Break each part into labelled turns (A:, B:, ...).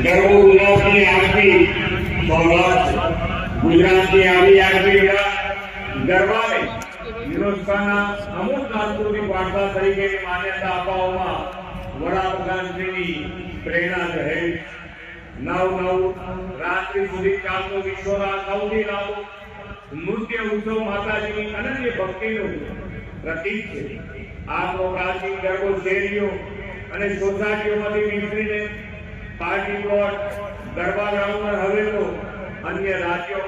A: ગરબો ઉલ્લાસની આગવી સોગાત ગુજરાતની આવી આગવી ગરબાને યુનેસ્કોના અમૂલ સાંસ્કૃતિક વારસા તરીકેની માન્યતા અપાવવામાં વડાપ્રધાનશ્રીની પ્રેરણા રહે. રાત્રિ સુધી ચાલતો વિશ્વના સૌથી લાંબો નૃત્ય ઉત્સવ માતાજીની અનન્ય ભક્તિનું પ્રતીક છે. આ પ્રાચીન ગરબો શેરીઓ અને સોસાયટીઓમાંથી નીકળીને પાર્ટી પ્લોટ ગરબા ગ્રાઉન્ડ હવે તો અન્ય રાજ્યો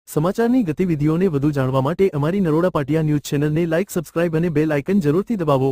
B: સમાચારની ગતિવિધિઓને વધુ જાણવા માટે અમારી નરોડા પાટિયા ન્યૂઝ ચેનલને લાઇક, સબસ્ક્રાઇબ અને બેલ આઇકન જરૂરથી દબાવો.